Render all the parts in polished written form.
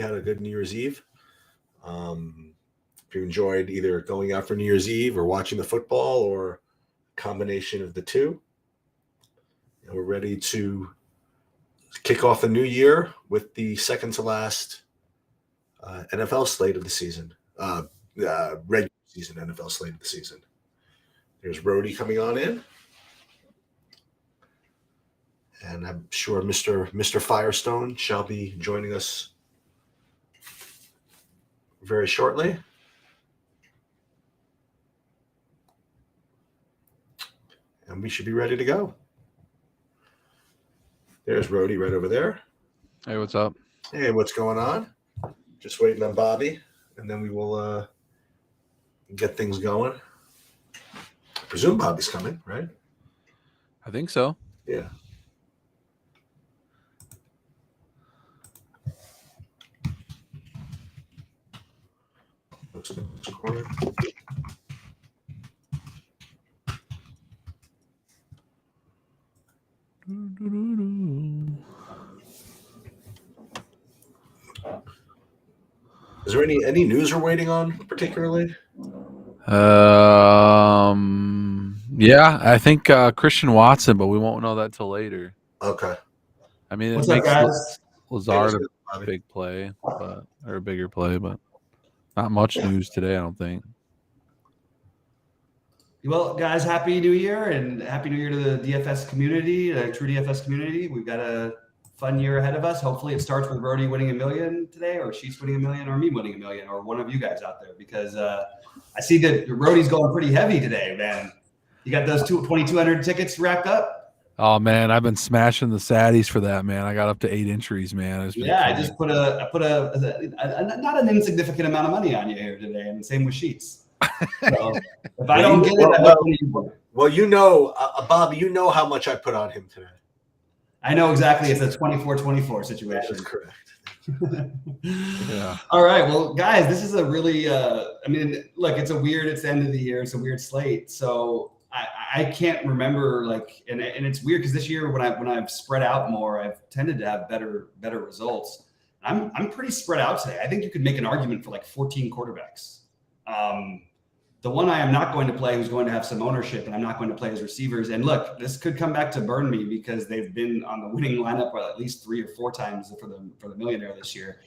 had a good New Year's Eve. If you enjoyed either going out for New Year's Eve or watching the football or a combination of the two, we're ready to kick off the new year with the second to last NFL slate of the season, regular season NFL slate of the season. There's Rody coming on in, and I'm sure Mr. Firestone shall be joining us very shortly. And we should be ready to go. There's Rody right over there. Hey, what's up? Hey, what's going on? Just waiting on Bobby, and then we will get things going. I presume Bobby's coming, right? I think so. Yeah. Is there any news we're waiting on particularly? Yeah, I think Christian Watson, but we won't know that till later. Okay. I mean, What's it up, makes guys? Lazard a big play, or a bigger play, but not much news today, I don't think. Well, guys, Happy New Year, and Happy New Year to the DFS community, the True DFS community. We've got a fun year ahead of us. Hopefully it starts with Rody winning $1 million today, or Sheets winning $1 million, or me winning $1 million, or one of you guys out there, because I see that Rody's going pretty heavy today, man. You got those 2,200 tickets wrapped up? Oh man, I've been smashing the saddies for that, man. I got up to 8 entries, man. I just put a not an insignificant amount of money on you here today, and same with Sheets. So if I don't get it, well, you know, Bobby, you know how much I put on him today. I know exactly. It's a 24-24 situation. That is correct. Yeah. All right. Well, guys, this is a really, look, it's the end of the year. It's a weird slate. So I can't remember, and it's weird because this year when I've spread out more, I've tended to have better results. I'm pretty spread out today. I think you could make an argument for 14 quarterbacks. The one I am not going to play, who's going to have some ownership, and I'm not going to play his receivers. And look, this could come back to burn me because they've been on the winning lineup at least 3 or 4 times for the millionaire this year.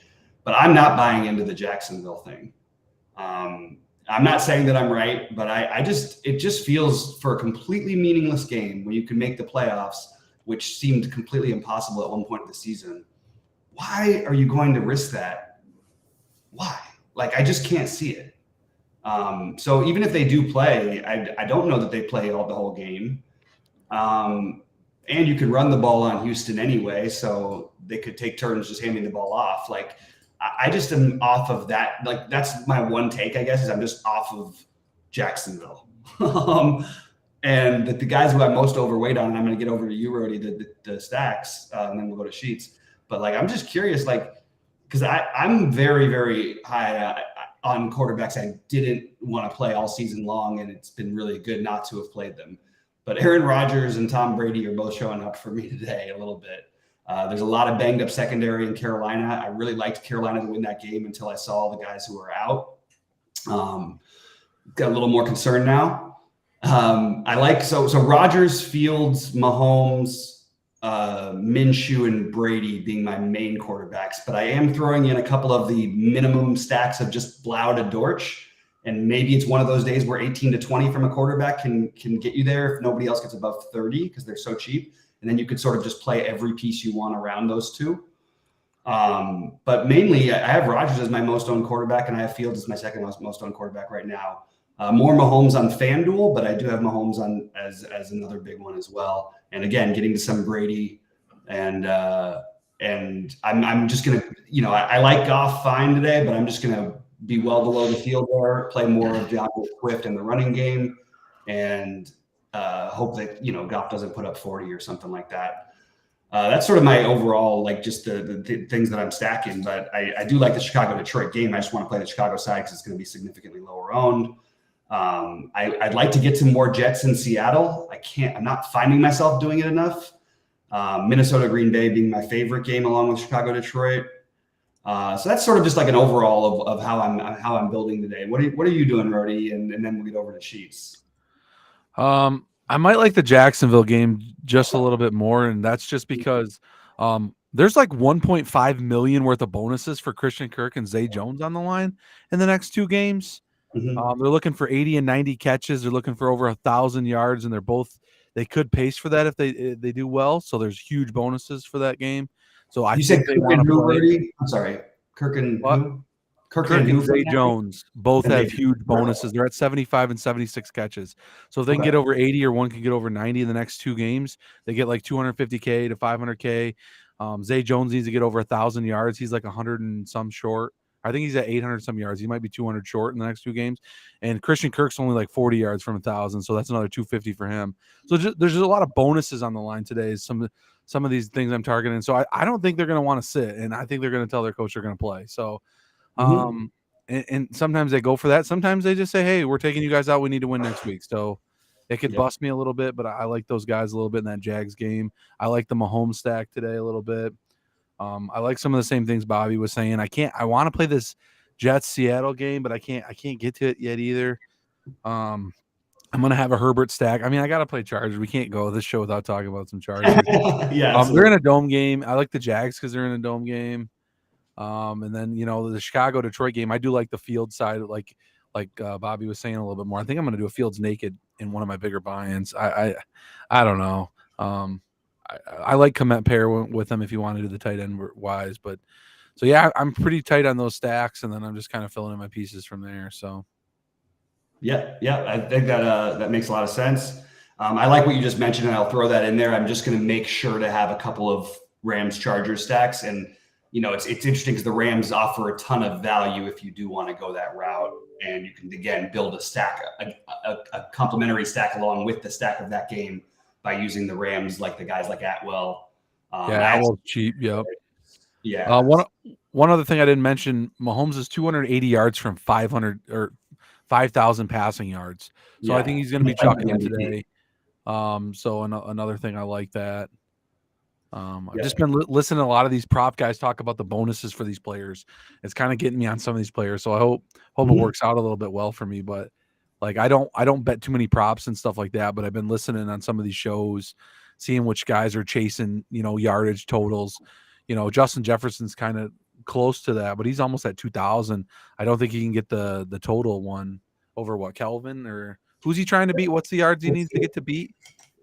But I'm not buying into the Jacksonville thing. I'm not saying that I'm right, but it just feels, for a completely meaningless game when you can make the playoffs, which seemed completely impossible at one point of the season. Why are you going to risk that? Why? I just can't see it. So even if they do play, I don't know that they play the whole game. And you could run the ball on Houston anyway, so they could take turns just handing the ball off. I just am off of that. That's my one take, I guess, is I'm just off of Jacksonville. And the guys who I'm most overweight on, and I'm going to get over to you, Rody, the stacks, and then we'll go to Sheets. But I'm just curious, because I'm very, very high on quarterbacks I didn't want to play all season long, and it's been really good not to have played them. But Aaron Rodgers and Tom Brady are both showing up for me today a little bit. There's a lot of banged up secondary in Carolina. I really liked Carolina to win that game until I saw the guys who were out. Got a little more concerned now. So Rodgers, Fields, Mahomes, Minshew, and Brady being my main quarterbacks, but I am throwing in a couple of the minimum stacks of just Blau to Dortch, and maybe it's one of those days where 18 to 20 from a quarterback can get you there if nobody else gets above 30 because they're so cheap, and then you could sort of just play every piece you want around those two. But mainly, I have Rodgers as my most owned quarterback, and I have Fields as my second most owned quarterback right now. More Mahomes on FanDuel, but I do have Mahomes on as another big one as well. And again, getting to some Brady, and I'm just gonna, I like Goff fine today, but I'm just gonna be well below the field there, play more of DeAndre Swift in the running game, and hope that Goff doesn't put up 40 or something like that. That's sort of my overall, just the things that I'm stacking. But I do like the Chicago-Detroit game. I just want to play the Chicago side because it's going to be significantly lower owned. I'd like to get to more Jets in Seattle. I'm not finding myself doing it enough. Minnesota Green Bay being my favorite game along with Chicago Detroit. So that's sort of just like an overall of how I'm building today. What are you doing, Rody? And then we'll get over to Sheets. I might like the Jacksonville game just a little bit more, and that's just because there's like 1.5 million worth of bonuses for Christian Kirk and Zay Jones on the line in the next 2 games. Mm-hmm. They're looking for 80 and 90 catches. They're looking for over 1,000 yards, and they could pace for that if they do well. So there's huge bonuses for that game. So I think they want to play. I'm sorry, Kirk and What? who? Kirk and Zay now? Jones both And have they- huge bonuses. They're at 75 and 76 catches. So if they can Okay. get over 80 or one can get over 90 in the next 2 games, they get like 250K to 500K. Zay Jones needs to get over 1,000 yards. He's like 100 and some short. I think he's at 800 some yards. He might be 200 short in the next 2 games. And Christian Kirk's only like 40 yards from 1,000, so that's another 250 for him. So there's just a lot of bonuses on the line today. Some of these things I'm targeting. So I don't think they're going to want to sit, and I think they're going to tell their coach they're going to play. So and sometimes they go for that. Sometimes they just say, hey, we're taking you guys out. We need to win next week. So it could bust me a little bit, but I like those guys a little bit in that Jags game. I like the Mahomes stack today a little bit. I like some of the same things Bobby was saying. I want to play this Jets Seattle game, but I can't get to it yet either. I'm going to have a Herbert stack. I mean, I got to play Chargers. We can't go this show without talking about some Chargers. They're in a dome game. I like the Jags because they're in a dome game. And then, the Chicago-Detroit game, I do like the field side, like Bobby was saying a little bit more. I think I'm going to do a fields naked in one of my bigger buy-ins. I don't know. I like Komet pair with them if you want to do the tight end wise. But so, yeah, I'm pretty tight on those stacks, and then I'm just kind of filling in my pieces from there. So. Yeah. I think that makes a lot of sense. I like what you just mentioned, and I'll throw that in there. I'm just going to make sure to have a couple of Rams Chargers stacks. And, it's interesting because the Rams offer a ton of value if you do want to go that route. And you can, again, build a stack, a complementary stack along with the stack of that game by using the Rams, like the guys like Atwell. Atwell's cheap. Yep. Yeah. One other thing I didn't mention, Mahomes is 280 yards from 500 or 5,000 passing yards. So I think he's going to be chucking it today. So another thing I like that. I've just been listening to a lot of these prop guys talk about the bonuses for these players. It's kind of getting me on some of these players. So I hope it works out a little bit well for me. But like I don't bet too many props and stuff like that. But I've been listening on some of these shows, seeing which guys are chasing, yardage totals. Justin Jefferson's kind of close to that, but he's almost at 2,000. I don't think he can get the total one over Kelvin or who's he trying to beat? What's the yards he needs to get to beat?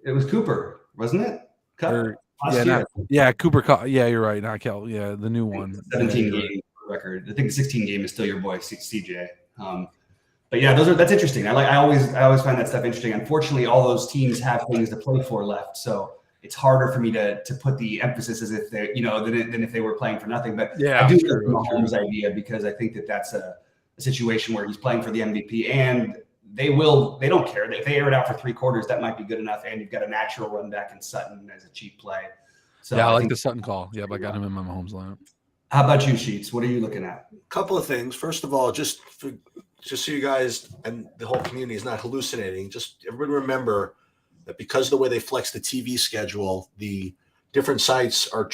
It was Cooper, wasn't it? Cooper. Yeah, you're right. Not Kel. Yeah, the new one. 17 game record. I think the 16 game is still your boy CJ. But yeah, that's interesting. I always find that stuff interesting. Unfortunately, all those teams have things to play for left, so it's harder for me to put the emphasis as if they, than if they were playing for nothing. But I do like the Mahomes idea because I think that's a situation where he's playing for the MVP, and they don't care. If they air it out for 3 quarters, that might be good enough. And you've got a natural run back in Sutton as a cheap play. So yeah, I like the Sutton call. Yep, I got him in my Mahomes lineup. How about you, Sheets? What are you looking at? A couple of things. First of all, just so you guys and the whole community is not hallucinating, just everybody remember that because of the way they flex the TV schedule, the different sites are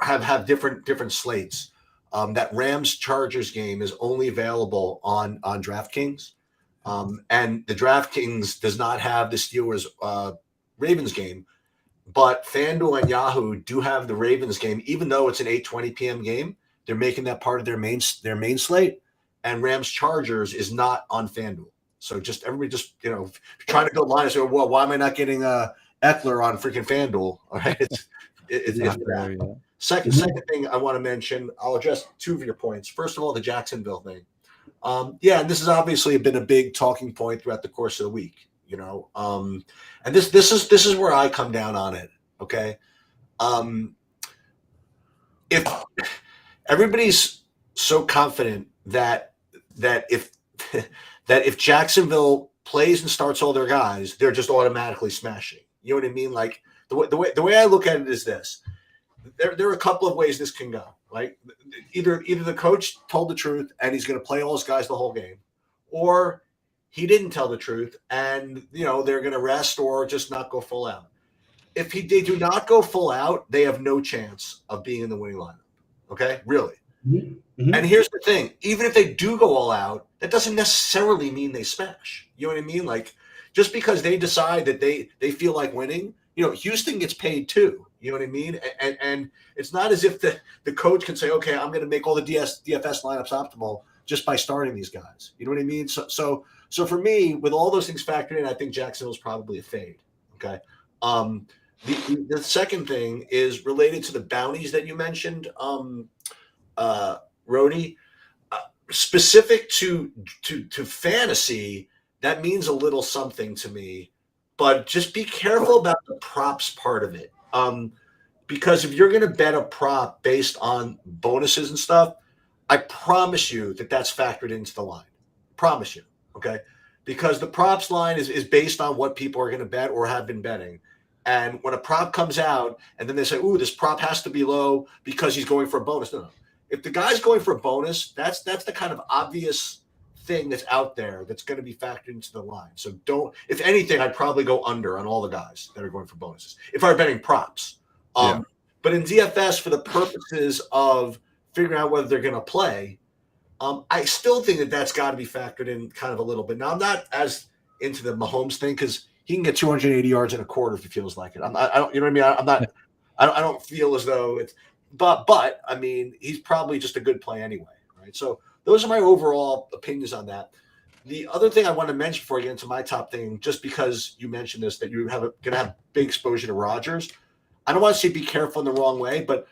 have different slates. That Rams Chargers game is only available on DraftKings. And the DraftKings does not have the Steelers Ravens game, but FanDuel and Yahoo do have the Ravens game, even though it's an 8:20 p.m. game. They're making that part of their main slate, and Rams Chargers is not on FanDuel. So everybody trying to go line and say, well, why am I not getting Eckler on freaking FanDuel? All right, it's not that. there, yeah. Second thing I want to mention, I'll address 2 of your points. First of all, the Jacksonville thing. And this has obviously been a big talking point throughout the course of the week, and this is where I come down on it. Okay. If everybody's so confident that if Jacksonville plays and starts all their guys, they're just automatically smashing. You know what I mean? Like the way I look at it is this. There are a couple of ways this can go. Like either the coach told the truth and he's going to play all his guys the whole game, or he didn't tell the truth and they're going to rest or just not go full out. If they do not go full out, they have no chance of being in the winning lineup. Okay, really. Mhm. Mhm. And here's the thing: even if they do go all out, that doesn't necessarily mean they smash. You know what I mean? Like, just because they decide that they feel like winning, Houston gets paid too. You know what I mean? And it's not as if the coach can say, okay, I'm going to make all the DFS lineups optimal just by starting these guys. You know what I mean? So for me, with all those things factored in, I think Jacksonville's probably a fade. Okay. The second thing is related to the bounties that you mentioned, Rody. Specific to fantasy, that means a little something to me, but just be careful about the props part of it. Because if you're going to bet a prop based on bonuses and stuff, I promise you that that's factored into the line. Promise you. Okay. Because the props line is based on what people are going to bet or have been betting. And when a prop comes out and then they say, ooh, this prop has to be low because he's going for a bonus. No. If the guy's going for a bonus, that's the kind of obvious thing that's out there that's going to be factored into the line. So if anything, I'd probably go under on all the guys that are going for bonuses if I were betting props. But in DFS, for the purposes of figuring out whether they're going to play, I still think that that's got to be factored in kind of a little bit. Now, I'm not as into the Mahomes thing because he can get 280 yards in a quarter if he feels like it. I don't, you know what I mean? I'm not. I don't feel as though it's. But I mean, he's probably just a good play anyway, right? So those are my overall opinions on that. The other thing I want to mention before I get into my top thing, just because you mentioned this, that you're going to have big exposure to Rodgers. I don't want to say be careful in the wrong way, but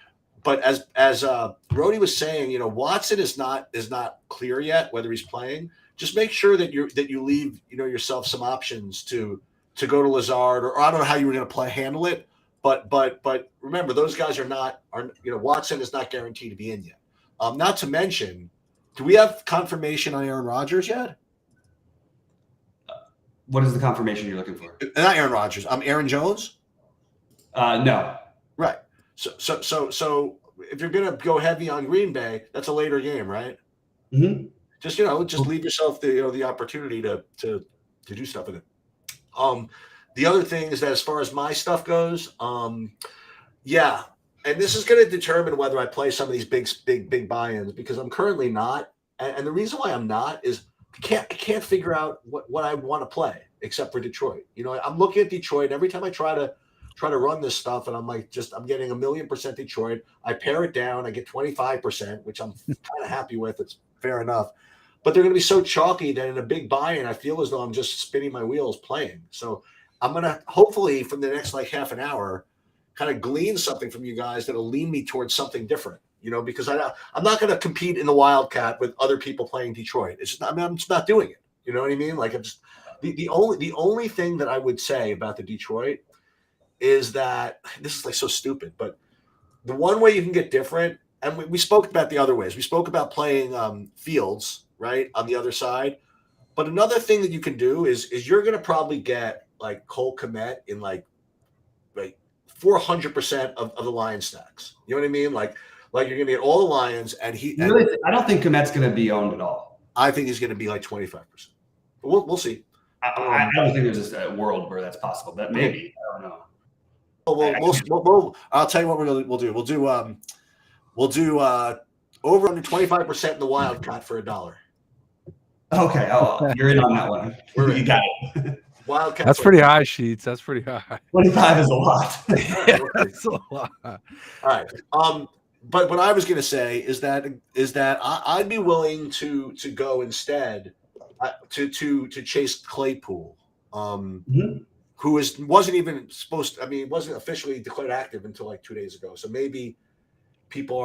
as Rody was saying, Watson is not clear yet whether he's playing. Just make sure that you leave yourself some options to go to Lazard, or I don't know how you were going to handle it. But remember, those guys are Watson is not guaranteed to be in yet. Not to mention, do we have confirmation on Aaron Rodgers yet? What is the confirmation you're looking for? Not Aaron Rodgers. Aaron Jones. No. Right. So if you're gonna go heavy on Green Bay, that's a later game, right? Mm-hmm. Just leave yourself the opportunity to do stuff with it. The other thing is that as far as my stuff goes, and this is going to determine whether I play some of these big buy-ins, because I'm currently not. And the reason why I'm not is I can't figure out what I want to play except for Detroit. I'm looking at Detroit every time I try to run this stuff, and I'm like, I'm getting 1,000,000% Detroit. I pare it down, I get 25%, which I'm kind of happy with. It's fair enough. But they're going to be so chalky that in a big buy-in, I feel as though I'm just spinning my wheels playing. So I'm going to hopefully from the next half an hour kind of glean something from you guys that'll lean me towards something different, because I'm not going to compete in the Wildcat with other people playing Detroit. It's just I'm just not doing it. You know what I mean? Like, I'm just the only thing that I would say about the Detroit is that this is so stupid, but the one way you can get different, and we spoke about the other ways. We spoke about playing Fields, right, on the other side. But another thing that you can do is you're going to probably get Cole Kmet in 400% of the Lions stacks. You know what I mean? Like you're going to get all the Lions, and I don't think Kmet's going to be owned at all. I think he's going to be 25%. But we'll see. I don't think there's a world where that's possible. But maybe, I don't know. I'll tell you what we'll do. We'll do over under 25% in the Wildcat for $1. Okay, you're in on that one. You got it. Wildcat. That's pretty high, Sheets. That's pretty high. 25 is a lot. That's a lot. All right. But what I was going to say is that I'd be willing to go instead to chase Claypool, who wasn't even supposed to. I mean, wasn't officially declared active until 2 days ago. So maybe people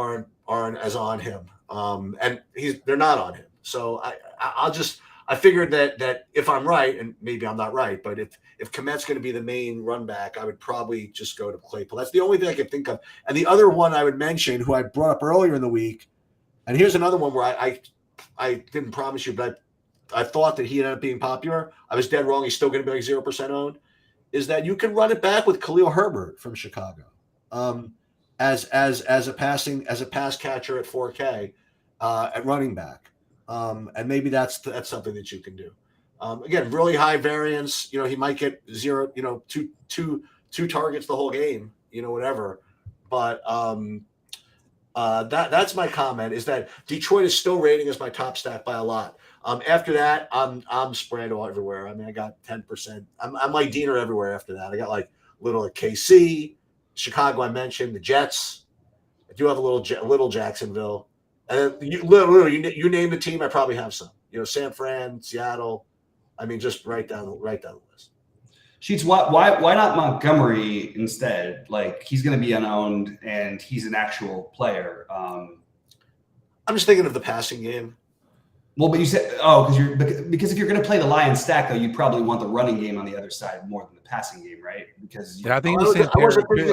aren't as on him, and they're not on him. So I figured that if I'm right, and maybe I'm not right, but if Kmet's going to be the main run back, I would probably just go to Claypool. That's the only thing I can think of. And the other one I would mention, who I brought up earlier in the week, and here's another one where I didn't promise you, but I thought that he ended up being popular. I was dead wrong. He's still going to be 0% owned. Is that you can run it back with Khalil Herbert from Chicago, as a pass catcher at 4K at running back. And maybe that's something that you can do. Again, really high variance. He might get 0, two targets the whole game. Whatever. But That's my comment. Is that Detroit is still rating as my top stack by a lot. After that, I'm spread all everywhere. I mean, I got 10%. I'm like Diener everywhere. After that, I got like little at KC, Chicago. I mentioned the Jets. I do have a little Jacksonville, and then you name the team, I probably have some. San Fran, Seattle. I mean, just right down the list. Sheets, why not Montgomery instead? Like, he's going to be unowned and he's an actual player. I'm just thinking of the passing game. Well, but you said, because if you're going to play the Lions stack, though, you probably want the running game on the other side more than the passing game, right? Because I think the same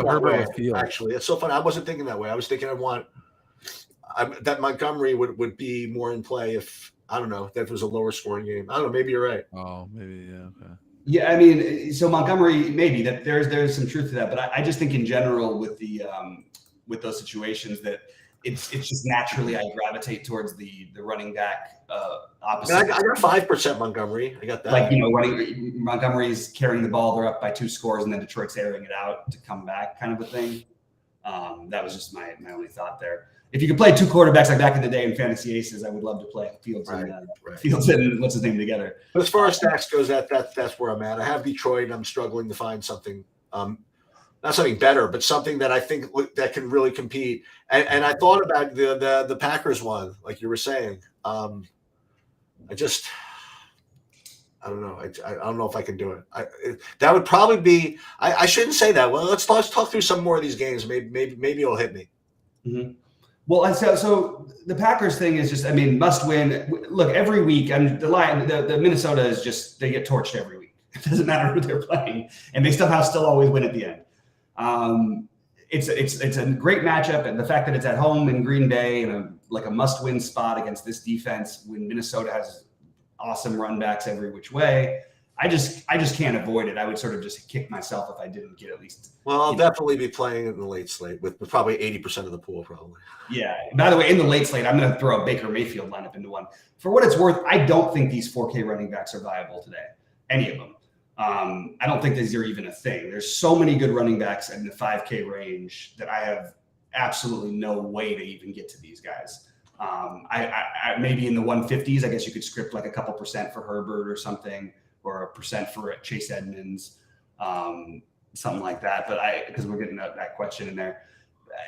Herbert Field. Actually, it's so funny. I wasn't thinking that way. I was thinking that Montgomery would be more in play if, I don't know, that it was a lower scoring game. I don't know. Maybe you're right. Oh, maybe, yeah. Okay. Yeah, I mean, so Montgomery, maybe that there's some truth to that, but I just think in general with with those situations that it's just naturally I gravitate towards the running back opposite. I got 5% Montgomery. I got that. Like, Montgomery's carrying the ball, they're up by 2 scores, and then Detroit's airing it out to come back, kind of a thing. That was just my only thought there. If you could play 2 quarterbacks like back in the day in Fantasy Aces, I would love to play Fields and what's his name together. But as far as stacks goes, that's where I'm at. I have Detroit, and I'm struggling to find something, not something better, but something that I think that can really compete. And I thought about the Packers one, like you were saying. I don't know. I don't know if I can do it. That would probably be. I shouldn't say that. Well, let's talk through some more of these games. Maybe it'll hit me. Mm-hmm. Well, so the Packers thing is just, I mean, must win. Look, every week, and the Minnesota is just, they get torched every week. It doesn't matter who they're playing, and they somehow still always win at the end. It's a great matchup, and the fact that it's at home in Green Bay and a must-win spot against this defense when Minnesota has awesome run backs every which way. I just can't avoid it. I would sort of just kick myself if I didn't get at least. Well, I'll definitely be playing in the late slate with probably 80% of the pool, probably. Yeah. By the way, in the late slate, I'm going to throw a Baker Mayfield lineup into one. For what it's worth, I don't think these 4K running backs are viable today. Any of them. I don't think these are even a thing. There's so many good running backs in the 5K range that I have absolutely no way to even get to these guys. I maybe in the 150s, I guess you could script like a couple % for Herbert or something, or a % for Chase Edmonds, something like that. But because we're getting that question in there,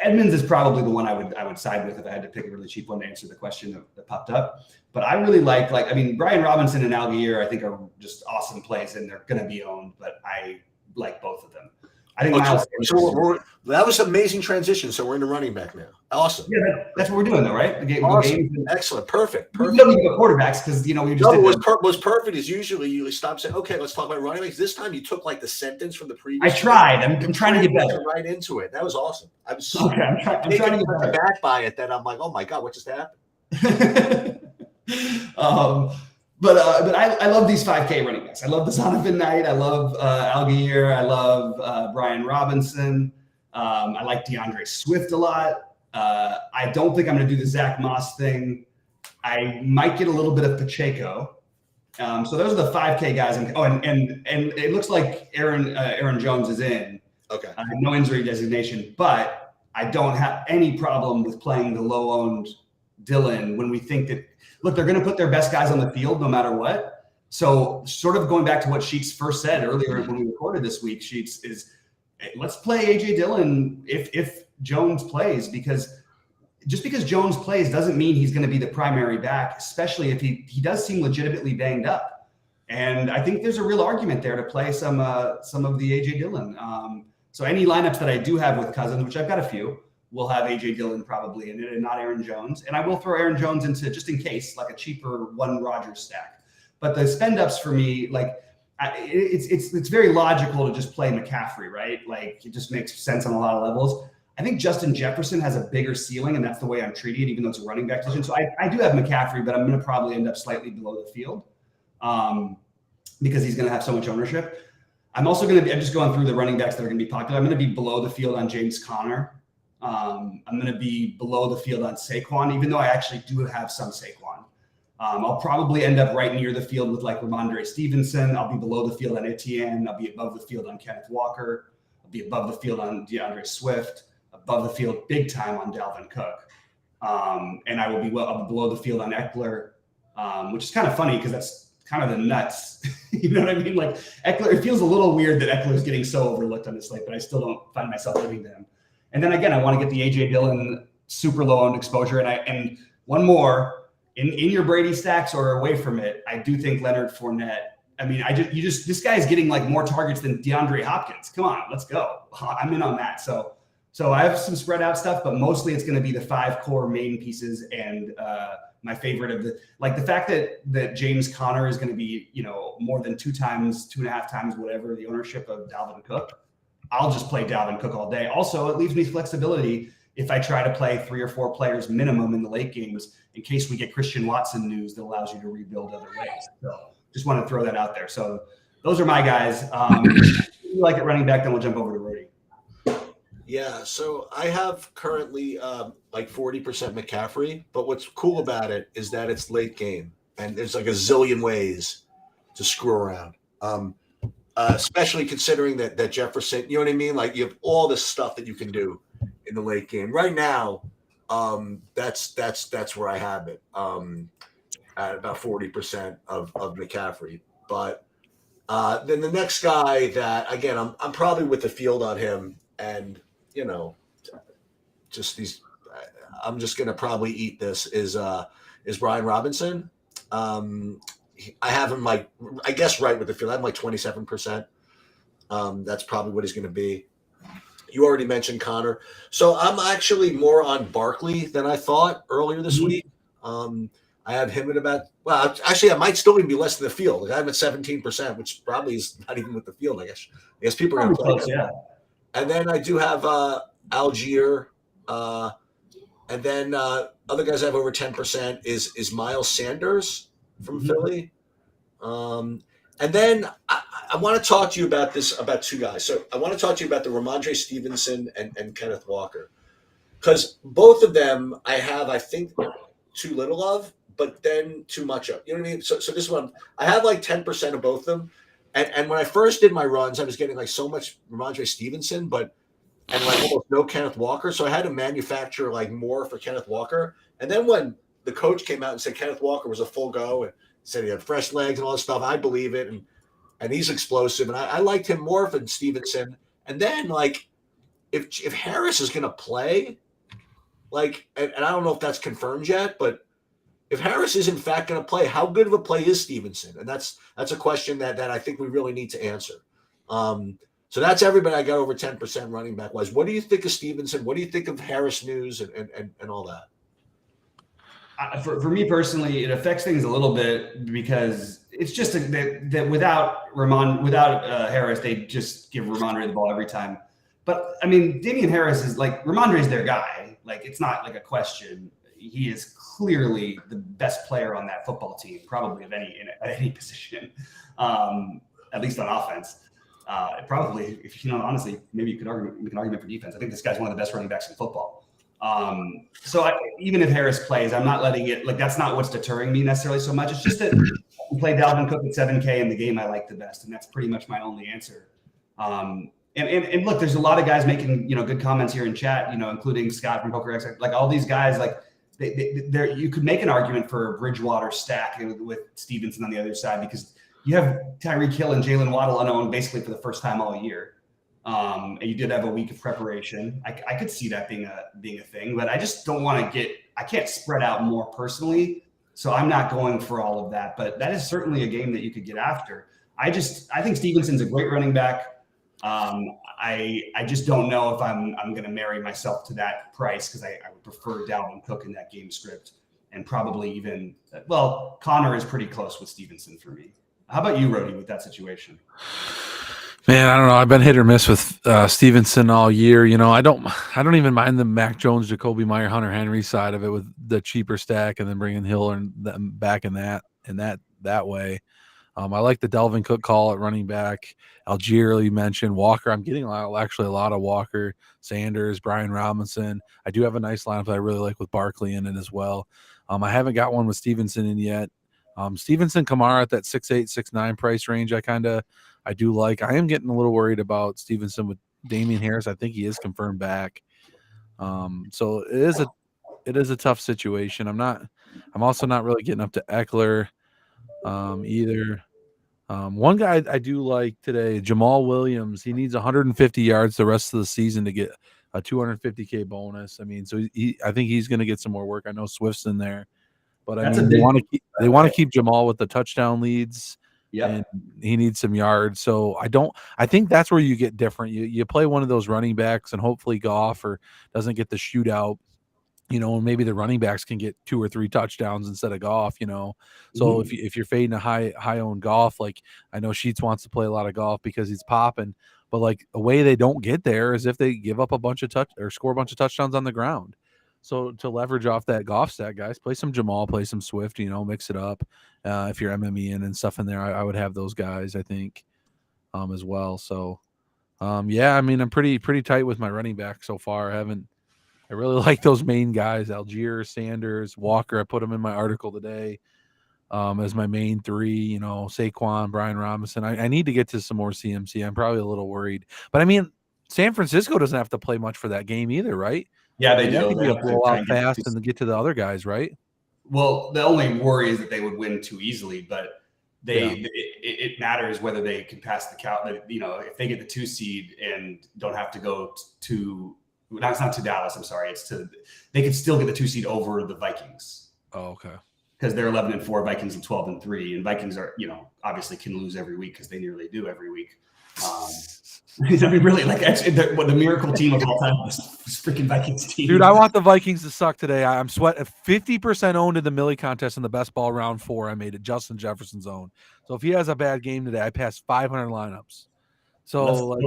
Edmonds is probably the one I would side with if I had to pick a really cheap one to answer the question that popped up. But I really like Brian Robinson and Algier, I think are just awesome plays, and they're going to be owned. But I like both of them. I think that was an amazing transition. So we're in the running back now. Awesome. Yeah, that's what we're doing, though, right? The awesome. Excellent. Perfect. We don't need to go quarterbacks because we just. No, what's perfect is usually you stop saying, "Okay, let's talk about running backs." This time you took like the sentence from the previous. I tried. I'm trying to get better. Right into it. That was awesome. I'm trying to get back by it. That I'm like, oh my god, what just happened? But I love these 5K running backs. I love the Zonovan Knight. I love Algier. I love Brian Robinson. I like DeAndre Swift a lot. I don't think I'm going to do the Zach Moss thing. I might get a little bit of Pacheco. So those are the 5K guys. And it looks like Aaron Jones is in. Okay. No injury designation, but I don't have any problem with playing the low-owned Dillon when we think that, look, they're going to put their best guys on the field no matter what. So sort of going back to what Sheets first said earlier when we recorded this week, Sheets, is let's play A.J. Dillon if Jones plays, because just because Jones plays doesn't mean he's going to be the primary back, especially if he does seem legitimately banged up. And I think there's a real argument there to play some of the A.J. Dillon. So any lineups that I do have with Cousins, which I've got a few, will have A.J. Dillon probably in it and not Aaron Jones. And I will throw Aaron Jones into, just in case, like a cheaper one Rodgers stack. But the spend ups for me, it's very logical to just play McCaffrey, right? Like, it just makes sense on a lot of levels. I think Justin Jefferson has a bigger ceiling, and that's the way I'm treating it, even though it's a running back position. So I do have McCaffrey, but I'm going to probably end up slightly below the field because he's going to have so much ownership. I'm just going through the running backs that are going to be popular. I'm going to be below the field on James Conner. I'm going to be below the field on Saquon, even though I actually do have some Saquon. I'll probably end up right near the field with like Ramondre Stevenson. I'll be below the field on Etienne. I'll be above the field on Kenneth Walker. I'll be above the field on DeAndre Swift. above the field big time on Dalvin Cook. And I will be below the field on Eckler, which is kind of funny because that's kind of the nuts. You know what I mean? Like Eckler, it feels a little weird that Eckler is getting so overlooked on this slate, but I still don't find myself living to him. And then again, I want to get the A.J. Dillon super low owned exposure. And one more, in your Brady stacks or away from it, I do think Leonard Fournette. I mean, this guy is getting like more targets than DeAndre Hopkins. Come on, let's go. I'm in on that. So I have some spread out stuff, but mostly it's going to be the 5 core main pieces. And my favorite of the fact that James Conner is going to be, more than 2.5 times, whatever the ownership of Dalvin Cook. I'll just play Dalvin Cook all day. Also, it leaves me flexibility if I try to play 3 or 4 players minimum in the late games in case we get Christian Watson news that allows you to rebuild other ways. So just want to throw that out there. So those are my guys. If you like it running back, then we'll jump over to Rudy. Yeah, so I have currently like 40% McCaffrey, but what's cool about it is that it's late game, and there's like a zillion ways to screw around. Especially considering that Jefferson, you know what I mean? Like you have all this stuff that you can do in the late game. Right now, that's where I have it at about 40% of McCaffrey. But then the next guy that again I'm probably with the field on him, and just these I'm just gonna probably eat this is Brian Robinson. I have him like, I guess, right with the field. I have him like 27%. That's probably what he's going to be. You already mentioned Connor. So I'm actually more on Barkley than I thought earlier this week. I have him at about, well, actually, I might still even be less than the field. Like, I have him at 17%, which probably is not even with the field, I guess. I guess people are going to play him. Yeah. And then I do have Algier. And then other guys I have over 10% is Miles Sanders from Philly. And then I want to talk to you about 2 guys. So I want to talk to you about the Ramondre Stevenson and Kenneth Walker, because both of them I have, I think, too little of, but then too much of. You know what I mean? So this one, I have like 10% of both of them. And when I first did my runs, I was getting like so much Ramondre Stevenson, and like almost no Kenneth Walker. So I had to manufacture like more for Kenneth Walker. And then when the coach came out and said Kenneth Walker was a full go and said he had fresh legs and all this stuff, I believe it. And he's explosive. And I liked him more than Stevenson. And then like, if Harris is going to play, like, and I don't know if that's confirmed yet, but if Harris is in fact going to play, how good of a play is Stevenson? And that's a question that I think we really need to answer. So that's everybody I got over 10% running back wise. What do you think of Stevenson? What do you think of Harris news and all that? For me personally, it affects things a little bit because it's just that without Harris, they just give Ramondre the ball every time. But I mean, Damian Harris is like, Ramondre's their guy. Like, it's not like a question. He is clearly the best player on that football team, probably at any position, at least on offense. Probably, honestly, maybe you can argue for defense. I think this guy's one of the best running backs in football. So even if Harris plays, I'm not letting it, like, that's not what's deterring me necessarily so much. It's just that I play Dalvin Cook at 7K in the game I like the best, and that's pretty much my only answer. And look, there's a lot of guys making, good comments here in chat, including Scott from PokerX, like all these guys, like you could make an argument for a Bridgewater stack with Stevenson on the other side, because you have Tyreek Hill and Jalen Waddle unowned basically for the first time all year. And you did have a week of preparation. I could see that being a thing, but I just don't want to I can't spread out more personally. So I'm not going for all of that, but that is certainly a game that you could get after. I think Stevenson's a great running back. I just don't know if I'm going to marry myself to that price, because I would prefer Dalvin Cook in that game script, and probably even, well, Connor is pretty close with Stevenson for me. How about you, Rody, with that situation? Man, I don't know. I've been hit or miss with Stevenson all year. I don't even mind the Mac Jones, Jacoby Meyer, Hunter Henry side of it with the cheaper stack, and then bringing Hill and them back in that way. I like the Dalvin Cook call at running back. Algier, you mentioned Walker. I'm getting actually a lot of Walker, Sanders, Brian Robinson. I do have a nice lineup that I really like with Barkley in it as well. I haven't got one with Stevenson in yet. Stevenson, Kamara at that 6'8", 6'9" price range, I do like. I am getting a little worried about Stevenson with Damian Harris. I think he is confirmed back. So it is a tough situation. I'm also not really getting up to Eckler either. One guy I do like today, Jamal Williams. He needs 150 yards the rest of the season to get a 250K bonus. I mean, so I think he's going to get some more work. I know Swift's in there, but I mean, they want to keep Jamal with the touchdown leads. Yep. And he needs some yards. So I think that's where you get different. You play one of those running backs, and hopefully Goff or doesn't get the shootout. Maybe the running backs can get 2 or 3 touchdowns instead of Goff, So if you're fading a high owned Goff, like I know Sheets wants to play a lot of Goff because he's popping, but like a way they don't get there is if they give up a bunch of score a bunch of touchdowns on the ground. So to leverage off that Goff stat, guys, play some Jamal, play some Swift, mix it up. If you're MME and stuff in there, I would have those guys, I think, as well. So yeah, I mean, I'm pretty tight with my running back so far. I really like those main guys, Algier, Sanders, Walker. I put them in my article today as my main 3, Saquon, Brian Robinson. I need to get to some more CMC. I'm probably a little worried. But, I mean, San Francisco doesn't have to play much for that game either, right? Yeah, they do. They have to blow out fast and get to the other guys, right? Well, the only worry is that they would win too easily, but it matters whether they can pass the count. If they get the 2 seed and don't have to go to – it's not to Dallas. I'm sorry. They could still get the 2 seed over the Vikings. Oh, okay. Because they're 11-4, Vikings and 12-3, and Vikings are, obviously can lose every week because they nearly do every week. I mean, really, like the miracle team of all time was freaking Vikings team. Dude, I want the Vikings to suck today. I'm sweating 50% owned in the Millie contest in the best ball round 4. I made it Justin Jefferson's own. So if he has a bad game today, I pass 500 lineups. So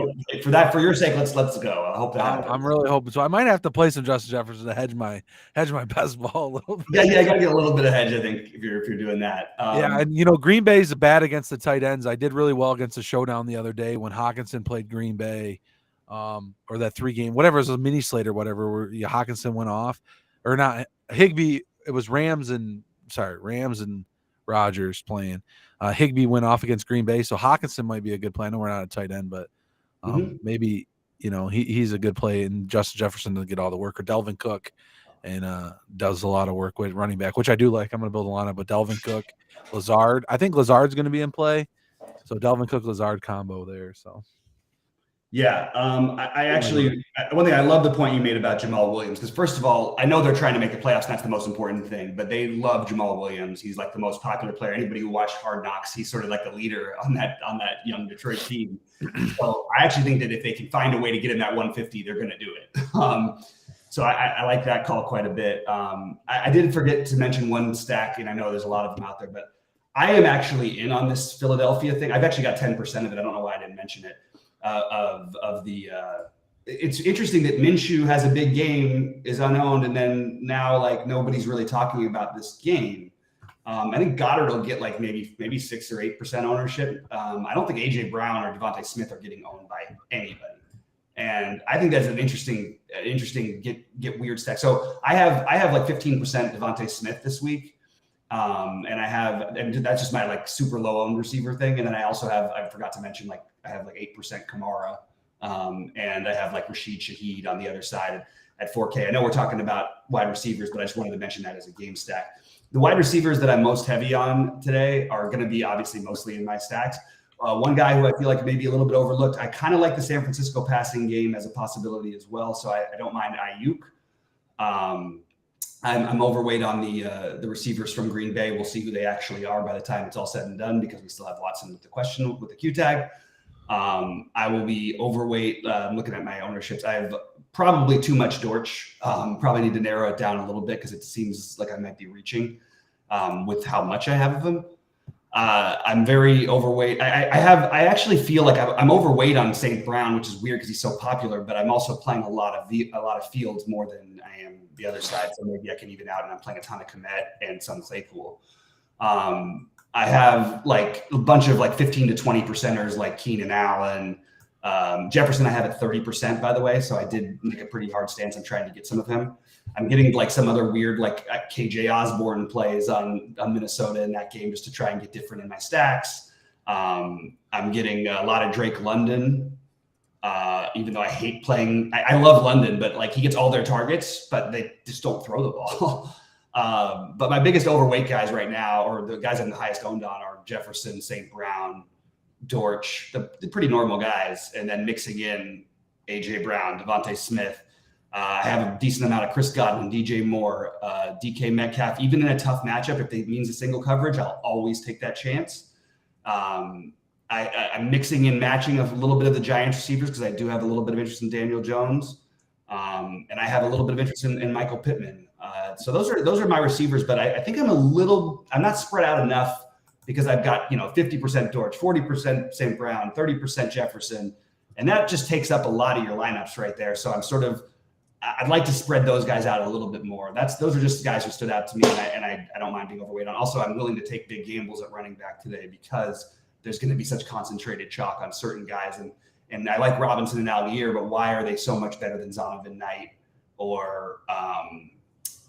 for your sake, let's go. I hope that happens. I'm really hoping. So I might have to play some Justin Jefferson to hedge my best ball a little bit. Yeah, I got to get a little bit of hedge. I think if you're doing that. Yeah, and Green Bay's bad against the tight ends. I did really well against the showdown the other day when Hawkinson played Green Bay, or that 3-game, whatever, it was a mini slate or whatever, where Hawkinson went off, or not Higbee. It was Rams and Rodgers playing. Higbee went off against Green Bay, so Hawkinson might be a good play. I know we're not a tight end, but maybe he's a good play, and Justin Jefferson to get all the work, or Delvin Cook, and does a lot of work with running back, which I do like. I'm going to build a lineup with Delvin Cook, Lazard. I think Lazard's going to be in play, so Delvin Cook Lazard combo there. So. Yeah, I actually one thing I love the point you made about Jamal Williams, because first of all, I know they're trying to make the playoffs. That's the most important thing, but they love Jamal Williams. He's like the most popular player. Anybody who watched Hard Knocks, he's sort of like the leader on that young Detroit team. So I actually think that if they can find a way to get him that 150, they're going to do it. So I like that call quite a bit. I did forget to mention one stack, and I know there's a lot of them out there, but I am actually in on this Philadelphia thing. I've actually got 10% of it. I don't know why I didn't mention it. It's interesting that Minshew has a big game, is unowned, and then now like nobody's really talking about this game. I think Goddard will get like maybe 6 or 8% ownership. I don't think AJ Brown or Devontae Smith are getting owned by anybody, and I think that's an interesting get weird stack. So I have like 15% Devontae Smith this week. And that's just my like super low owned receiver thing. And then I also have, I forgot to mention, like I have like 8% Kamara. And I have like Rashid Shaheed on the other side at 4K. I know we're talking about wide receivers, but I just wanted to mention that as a game stack. The wide receivers that I'm most heavy on today are going to be obviously mostly in my stacks. One guy who I feel like maybe a little bit overlooked, I kind of like the San Francisco passing game as a possibility as well. So I don't mind Ayuk. I'm overweight on the receivers from Green Bay. We'll see who they actually are by the time it's all said and done, because we still have Watson with the Q tag. I will be overweight. Looking at my ownerships, I have probably too much Dortch. Probably need to narrow it down a little bit because it seems like I might be reaching with how much I have of him. I'm very overweight. I actually feel like I'm overweight on St. Brown, which is weird because he's so popular, but I'm also playing a lot of fields more than I am the other side. So maybe I can even out, and I'm playing a ton of Kmet and some Claypool. I have like a bunch of like 15 to 20%ers like Keenan Allen. Jefferson I have at 30%, by the way. So I did make a pretty hard stance on trying to get some of him. I'm getting like some other weird like KJ Osborne plays on Minnesota in that game just to try and get different in my stacks. I'm getting a lot of Drake London. Even though I hate playing, I love London, but like he gets all their targets, but they just don't throw the ball. But my biggest overweight guys right now, or the guys I'm the highest owned on, are Jefferson, St. Brown, Dortch, the pretty normal guys, and then mixing in AJ Brown, Devontae Smith. I have a decent amount of Chris Godwin, DJ Moore, DK Metcalf. Even in a tough matchup, if it means a single coverage, I'll always take that chance. I'm mixing and matching a little bit of the Giants receivers because I do have a little bit of interest in Daniel Jones, and I have a little bit of interest in Michael Pittman. So those are my receivers, but I think I'm not spread out enough because I've got 50% Dortch, 40% St. Brown, 30% Jefferson, and that just takes up a lot of your lineups right there. So I'd like to spread those guys out a little bit more. Those are just guys who stood out to me, and I don't mind being overweight on. Also, I'm willing to take big gambles at running back today because there's going to be such concentrated chalk on certain guys. And I like Robinson and Algier, but why are they so much better than Zonovan Knight or, I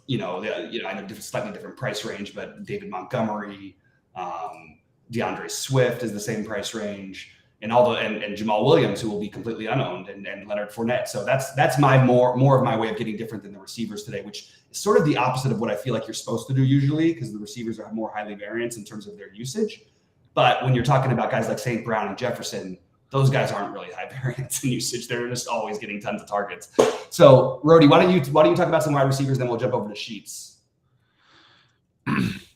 know slightly different price range, but David Montgomery, DeAndre Swift is the same price range, and and Jamal Williams, who will be completely unowned, and Leonard Fournette. So that's my more of my way of getting different than the receivers today, which is sort of the opposite of what I feel like you're supposed to do usually, because the receivers are more highly variance in terms of their usage. But when you're talking about guys like St. Brown and Jefferson, those guys aren't really high variance in usage. They're just always getting tons of targets. So, Rody, why don't you talk about some wide receivers, then we'll jump over to Sheets.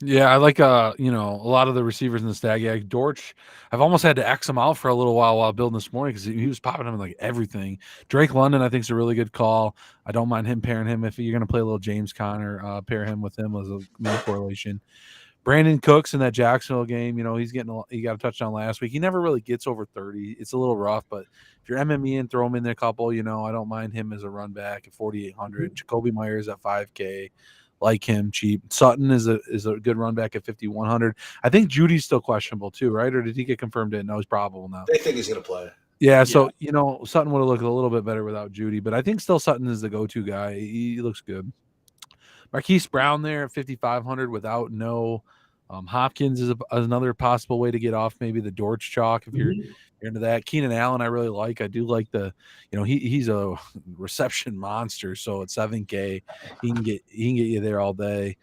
Yeah, I like a lot of the receivers in the Stag. Dortch, I've almost had to X him out for a little while building this morning because he was popping him in like everything. Drake London, I think, is a really good call. I don't mind pairing him if you're going to play a little James Conner. Pair him with him as a main correlation. Brandon Cooks in that Jacksonville game, he got a touchdown last week. He never really gets over 30. It's a little rough, but if you're MME and throw him in there a couple, I don't mind him as a run back at 4,800. Jacoby Myers at 5K, like him, cheap. Sutton is a good run back at 5,100. I think Judy's still questionable too, right? Or did he get confirmed in? No, he's probable now. They think he's going to play. Yeah, so Sutton would have looked a little bit better without Judy, but I think still Sutton is the go-to guy. He looks good. Marquise Brown there at 5,500 without no. Hopkins is another possible way to get off maybe the Dortch chalk if you're into that. Keenan Allen I really like. I do like he's a reception monster. So at 7K, he can get you there all day.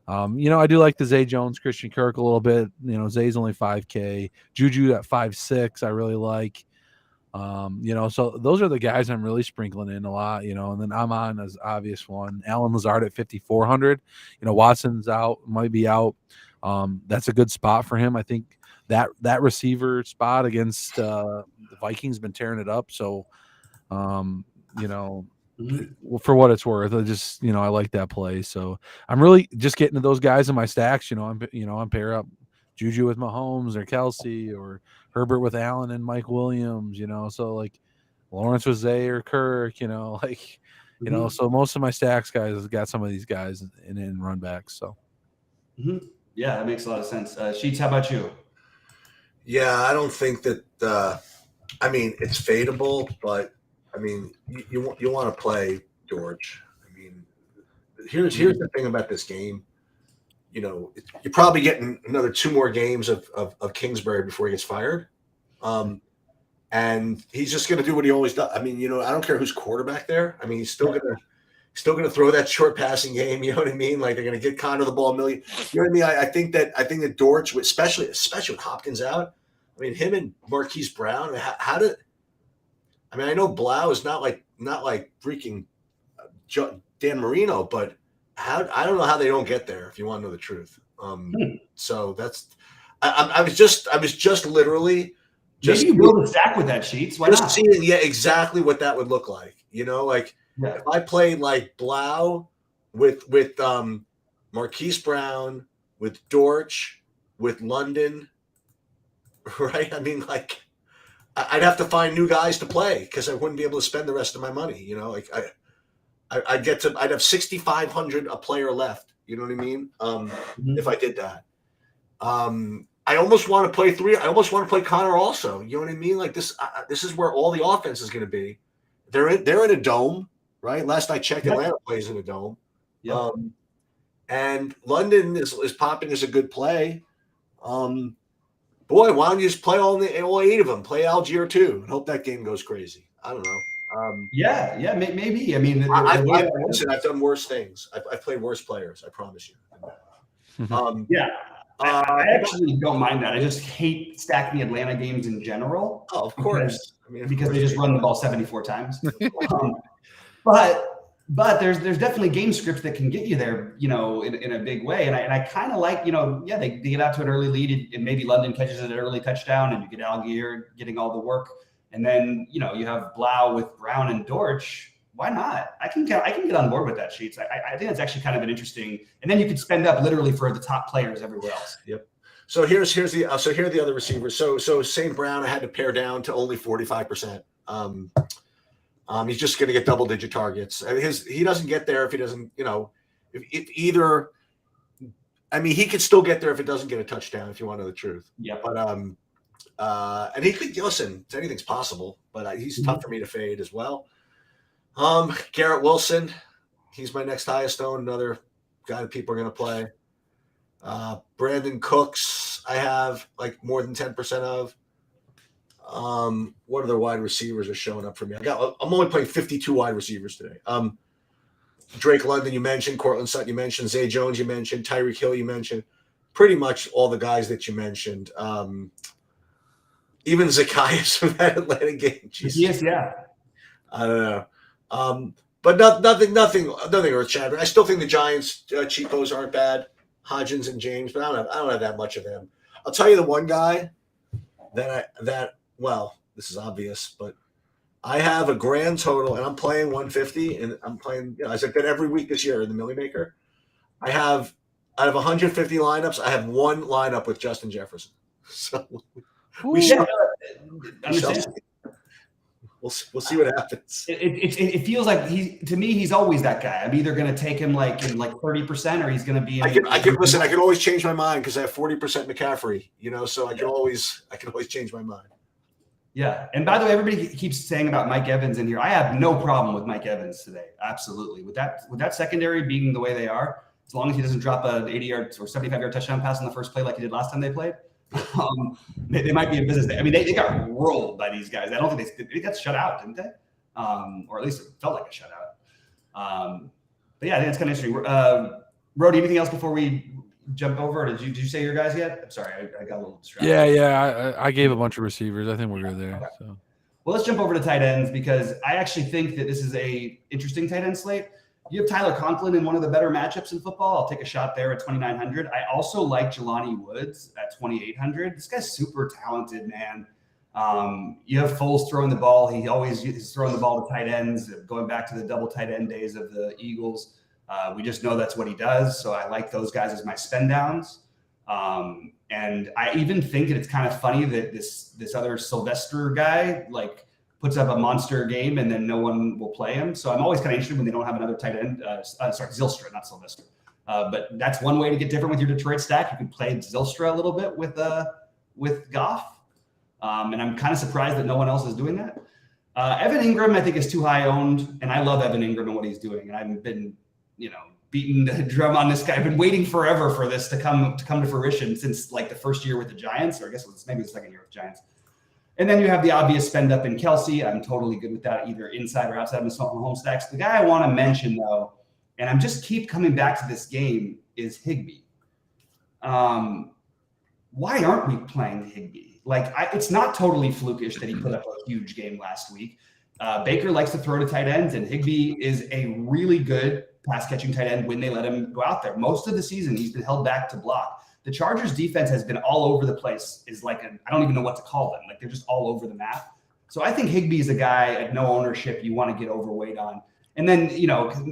I do like the Zay Jones, Christian Kirk a little bit. Zay's only 5K. Juju at 5.6 I really like. So those are the guys I'm really sprinkling in a lot, and then I'm on as obvious one. Alan Lazard at 5,400. Watson's out, might be out. That's a good spot for him. I think that receiver spot against the Vikings been tearing it up. So, for what it's worth, I like that play. So I'm really just getting to those guys in my stacks. I'm pair up Juju with Mahomes or Kelsey or Herbert with Allen and Mike Williams. So like Lawrence with Zay or Kirk. So most of my stacks guys has got some of these guys in run backs. So. Mm-hmm. Yeah, that makes a lot of sense. Sheets, how about you? Yeah, I don't think that. It's fadeable, but you want to play George. Here's the thing about this game. You're probably getting another 2 more games of Kingsbury before he gets fired, and he's just going to do what he always does. I don't care who's quarterback there. He's still going to throw that short passing game. You know what I mean? Like they're going to get Connor the ball a million. You know what I mean? I think that Dortch, especially with Hopkins out. Him and Marquise Brown. I know Blau is not like freaking Dan Marino, but I don't know how they don't get there. If you want to know the truth, so that's. I was just literally. Maybe you build a stack with that, Sheets. Why not? Seeing, exactly what that would look like. If I played like Blau with Marquise Brown, with Dortch, with London, right? I'd have to find new guys to play because I wouldn't be able to spend the rest of my money. I'd have 6,500 a player left. You know what I mean? If I did that, I almost want to play 3. I almost want to play Connor also. You know what I mean? Like this is where all the offense is going to be. They're in a dome. Right. Last I checked, Atlanta plays in a dome. Yep. And London is popping as a good play. Boy, why don't you just play all 8 of them? Play Algier too, and hope that game goes crazy. I don't know. Yeah, maybe. I mean, Listen, I've done worse things. I've played worse players. I promise you. Yeah. I actually don't mind that. I just hate stacking Atlanta games in general. Oh, of course. Because they just run the ball 74 times. But there's definitely game scripts that can get you there, in a big way. And I kind of like, they get out to an early lead and maybe London catches an early touchdown and you get Algier getting all the work. And then, you have Blau with Brown and Dortch. Why not? I can get on board with that, Sheets. I think it's actually kind of an interesting. And then you could spend up literally for the top players everywhere else. Yep. So here are the other receivers. So St. Brown, I had to pare down to only 45%. He's just going to get double-digit targets. He doesn't get there if he doesn't. He could still get there if it doesn't get a touchdown. If you want to know the truth. Yeah. But and he could listen. Anything's possible. But he's tough for me to fade as well. Garrett Wilson, he's my next highest owned, another guy that people are going to play. Brandon Cooks, I have like more than 10% of. What other wide receivers are showing up for me? I'm only playing 52 wide receivers today. Drake London, you mentioned. Cortland Sutton, you mentioned. Zay Jones, you mentioned. Tyreek Hill, you mentioned. Pretty much all the guys that you mentioned. Even Zacchaeus from that Atlanta game. Yes, yeah. I don't know. But nothing earth-shattering. I still think the Giants cheapos aren't bad, Hodgins and James, but I don't have that much of them. I'll tell you the one guy this is obvious, but I have a grand total, and I'm playing 150, and I'm playing, as I've done every week this year in the Millie Maker. I have out of 150 lineups, I have one lineup with Justin Jefferson. So we'll see what happens. It feels like he's always that guy. I'm either going to take him like in like 30%, or he's going to be. I can always change my mind because I have 40% McCaffrey. So I can always change my mind. Yeah, and by the way, everybody keeps saying about Mike Evans in here. I have no problem with Mike Evans today. Absolutely, with that secondary being the way they are, as long as he doesn't drop an 80-yard or 75-yard touchdown pass on the first play like he did last time they played. They might be in business. They got rolled by these guys. I don't think they got shut out, didn't they? Or at least it felt like a shutout. But yeah, I think it's kind of interesting. Brody, anything else before we jump over? Did you say your guys yet? I'm sorry, I got a little distracted. Yeah. I gave a bunch of receivers. I think we're good there. Okay. So. Well, let's jump over to tight ends because I actually think that this is a interesting tight end slate. You have Tyler Conklin in one of the better matchups in football. I'll take a shot there at 2,900. I also like Jelani Woods at 2,800. This guy's super talented, man. You have Foles throwing the ball. He always is throwing the ball to tight ends, going back to the double tight end days of the Eagles. We just know that's what he does. So I like those guys as my spend downs. And I even think that it's kind of funny that this other Sylvester guy puts up a monster game and then no one will play him. So I'm always kind of interested when they don't have another tight end. Zylstra, not Sylvester. But that's one way to get different with your Detroit stack. You can play Zylstra a little bit with Goff. And I'm kind of surprised that no one else is doing that. Evan Ingram, I think, is too high owned. And I love Evan Ingram and what he's doing. And I've been, beating the drum on this guy. I've been waiting forever for this to come to fruition since the first year with the Giants, or I guess it was maybe the second year with the Giants. And then you have the obvious spend up in Kelsey. I'm totally good with that, either inside or outside of the home stacks. The guy I want to mention, though, and I'm just keep coming back to this game, is Higbee. Why aren't we playing Higbee? It's not totally flukish that he put up a huge game last week. Baker likes to throw to tight ends, and Higbee is a really good pass-catching tight end when they let him go out there. Most of the season, he's been held back to block. The Chargers defense has been all over the place. I don't even know what to call them. They're just all over the map. So I think Higbee is a guy at no ownership you want to get overweight on. And then,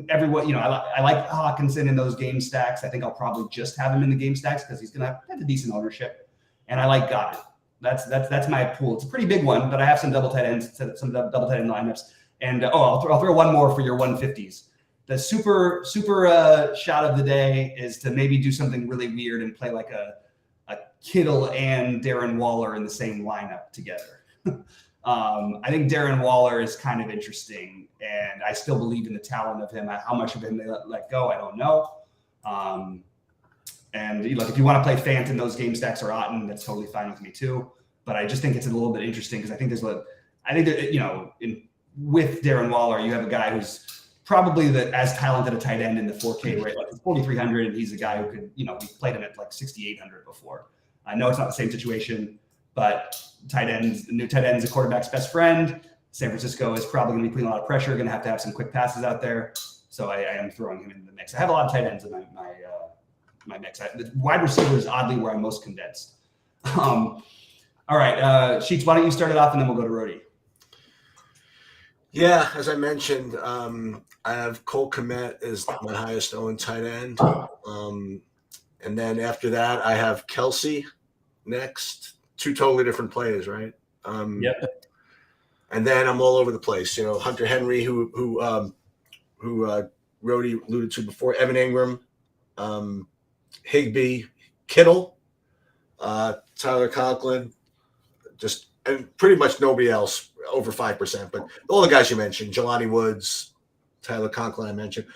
everyone, I like Hawkinson in those game stacks. I think I'll probably just have him in the game stacks because he's going to have a decent ownership. And I like Godwin. That's my pool. It's a pretty big one, but I have some double tight ends, some double tight end lineups. And I'll throw one more for your 150s. The super shot of the day is to maybe do something really weird and play like a Kittle and Darren Waller in the same lineup together. I think Darren Waller is kind of interesting, and I still believe in the talent of him. How much of him they let go, I don't know. And if you want to play Fant in those game stacks or Otten, that's totally fine with me too. But I just think it's a little bit interesting because I think that with Darren Waller, you have a guy who's probably as talented a tight end in the 4K rate, like 4,300, and he's a guy who could, we played him at like 6,800 before. I know it's not the same situation, but new tight end's a quarterback's best friend. San Francisco is probably going to be putting a lot of pressure, going to have some quick passes out there. So I am throwing him into the mix. I have a lot of tight ends in my mix. The wide receiver is oddly where I'm most condensed. All right, Sheets, why don't you start it off, and then we'll go to Rody. Yeah, as I mentioned, I have Cole Kmet as my highest owned tight end. And then after that, I have Kelsey next. Two totally different players, right? Yep. And then I'm all over the place. Hunter Henry, who Rody alluded to before, Evan Ingram, Higbee, Kittle, Tyler Conklin, and pretty much nobody else over 5%. But all the guys you mentioned, Jelani Woods, Tyler Conklin, I mentioned.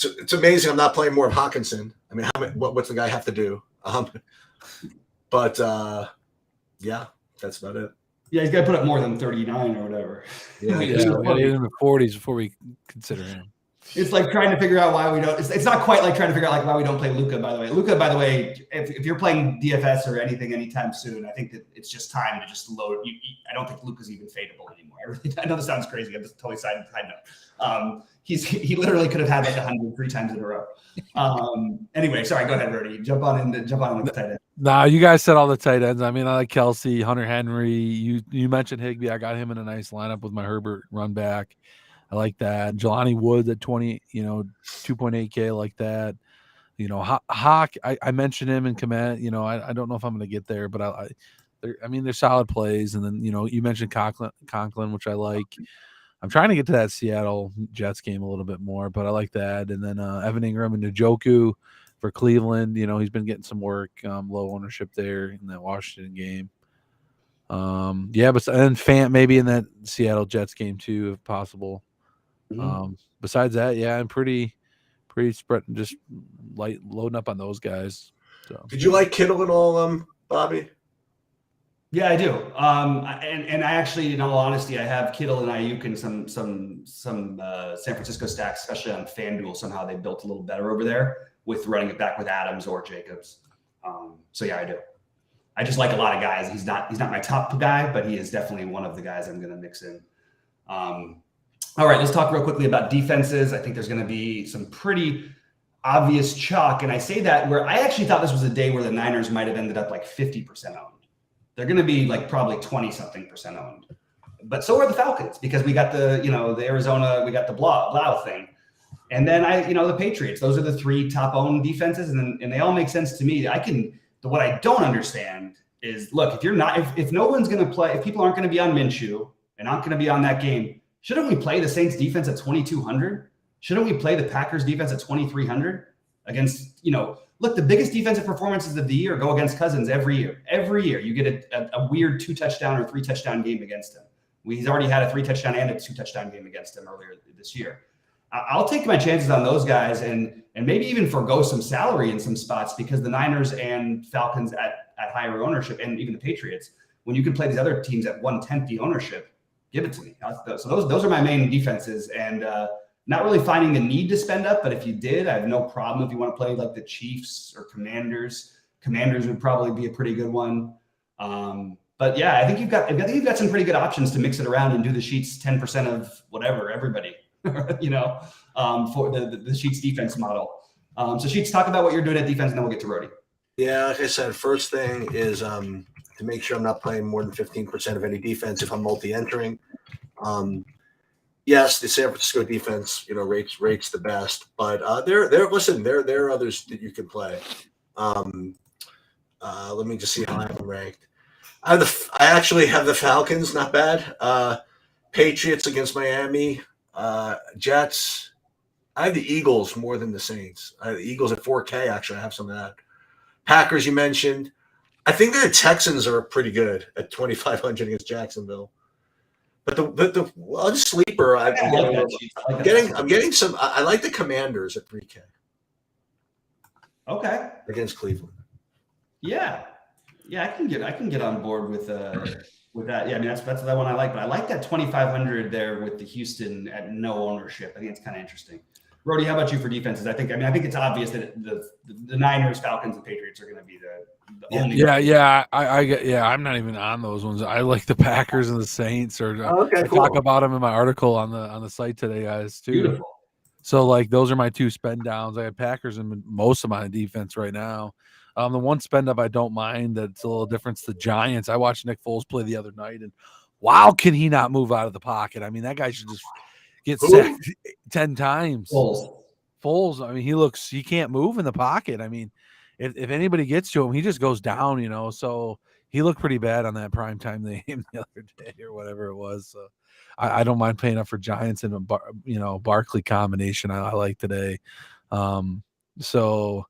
It's amazing I'm not playing more of Hawkinson. I mean, what's the guy have to do? But yeah, that's about it. Yeah, he's got to put up more than 39 or whatever. Yeah, we got to get in the 40s before we consider him. It's like trying to figure out why we don't. It's not quite like trying to figure out why we don't play Luka. By the way, if you're playing DFS or anything anytime soon, I think that it's just time to just load. I don't think Luka's even fadeable anymore. I know this sounds crazy. I'm just totally side note. He literally could have had like 103 times in a row. Anyway, sorry. Go ahead, Rudy. Jump on with the tight end. Nah, you guys said all the tight ends. I mean, I like Kelsey, Hunter Henry. You mentioned Higbee. I got him in a nice lineup with my Herbert run back. I like that. Jelani Woods at 20, 2.8K, like that. Hawk, I mentioned him in Kmet. I don't know if I'm going to get there, but they're solid plays. And then, you mentioned Conklin, which I like. I'm trying to get to that Seattle Jets game a little bit more, but I like that. And then Evan Ingram and Njoku for Cleveland. He's been getting some work, low ownership there in that Washington game. But then Fant maybe in that Seattle Jets game too, if possible. Besides that, yeah, I'm pretty spread, just loading up on those guys. So. Did you like Kittle at all, Bobby? Yeah, I do. And I actually, in all honesty, I have Kittle and Ayuk in some San Francisco stacks, especially on FanDuel. Somehow they built a little better over there with running it back with Adams or Jacobs. So yeah, I do. I just like a lot of guys. He's not my top guy, but he is definitely one of the guys I'm going to mix in. All right, let's talk real quickly about defenses. I think there's going to be some pretty obvious chalk. And I say that where I actually thought this was a day where the Niners might have ended up like 50% owned. They're going to be like probably 20-something% owned. But so are the Falcons, because we got the Arizona, we got the Blau thing. And then the Patriots. Those are the three top owned defenses. And they all make sense to me. What I don't understand is, look, if no one's going to play, if people aren't going to be on Minshew and aren't going to be on that game, shouldn't we play the Saints defense at 2,200? Shouldn't we play the Packers defense at 2,300 against, look, the biggest defensive performances of the year go against Cousins every year. Every year you get a weird 2-touchdown or 3-touchdown game against him. He's already had a 3-touchdown and a 2-touchdown game against him earlier this year. I'll take my chances on those guys and maybe even forgo some salary in some spots, because the Niners and Falcons at higher ownership, and even the Patriots, when you can play these other teams at 1/10 the ownership, give it to me. So those are my main defenses, and not really finding the need to spend up. But if you did, I have no problem if you want to play like the Chiefs or Commanders. Commanders would probably be a pretty good one. But yeah, I think you've got some pretty good options to mix it around and do the Sheets 10% of whatever, everybody, for the Sheets defense model. So Sheets, talk about what you're doing at defense, and then we'll get to Rody. Yeah, like I said, first thing is to make sure I'm not playing more than 15% of any defense if I'm multi-entering. Yes, the San Francisco defense, rates the best, but there are others that you can play. Let me just see how I'm ranked. I actually have the Falcons, not bad. Patriots against Miami, Jets. I have the Eagles more than the Saints. I have the Eagles at 4K. Actually, I have some of that. Packers, you mentioned. I think the Texans are pretty good at 2,500 against Jacksonville. But the other sleeper, I'm getting some. I like the Commanders at 3K. Okay. Against Cleveland. Yeah, I can get on board with with that. Yeah, I mean that's the one I like, but I like that 2,500 there with the Houston at no ownership. I think it's kind of interesting. Brody, how about you for defenses? I think it's obvious that the Niners, Falcons, and Patriots are going to be the only. Yeah. I'm not even on those ones. I like the Packers and the Saints, or I talk about them in my article on the site today, guys. Too. Beautiful. So like those are my two spend downs. I have Packers in most of my defense right now. The one spend up I don't mind that's a little different. The Giants. I watched Nick Foles play the other night, and wow, can he not move out of the pocket? I mean, that guy should just get sacked 10 times. Foles. I mean, he can't move in the pocket. I mean, if anybody gets to him, he just goes down, So he looked pretty bad on that primetime game the other day or whatever it was. So I don't mind paying up for Giants in a Barkley combination. I like today. So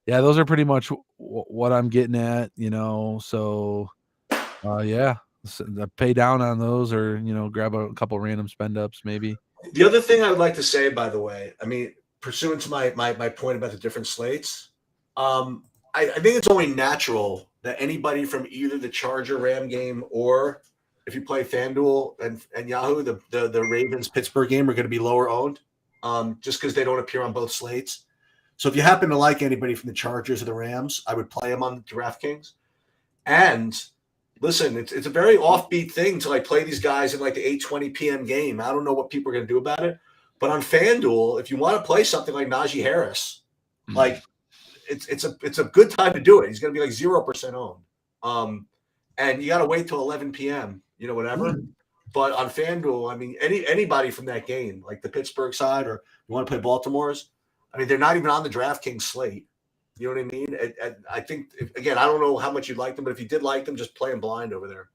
yeah, those are pretty much what I'm getting at, So yeah, pay down on those, or grab a couple random spend ups maybe. The other thing I would like to say, by the way, I mean, pursuant to my point about the different slates, I think it's only natural that anybody from either the Charger Ram game, or if you play FanDuel and Yahoo, the Ravens Pittsburgh game are going to be lower owned, just because they don't appear on both slates. So if you happen to like anybody from the Chargers or the Rams, I would play them on DraftKings. And listen, it's a very offbeat thing to like play these guys in like the 8:20 p.m. game. I don't know what people are going to do about it, but on FanDuel, if you want to play something like Najee Harris, like it's a good time to do it. He's going to be like 0% owned, and you got to wait till 11 p.m. Whatever. But on FanDuel, I mean, anybody from that game, like the Pittsburgh side, or you want to play Baltimore's, I mean, they're not even on the DraftKings slate. You know what I mean? I think, again, I don't know how much you like them, but if you did like them, just play them blind over there.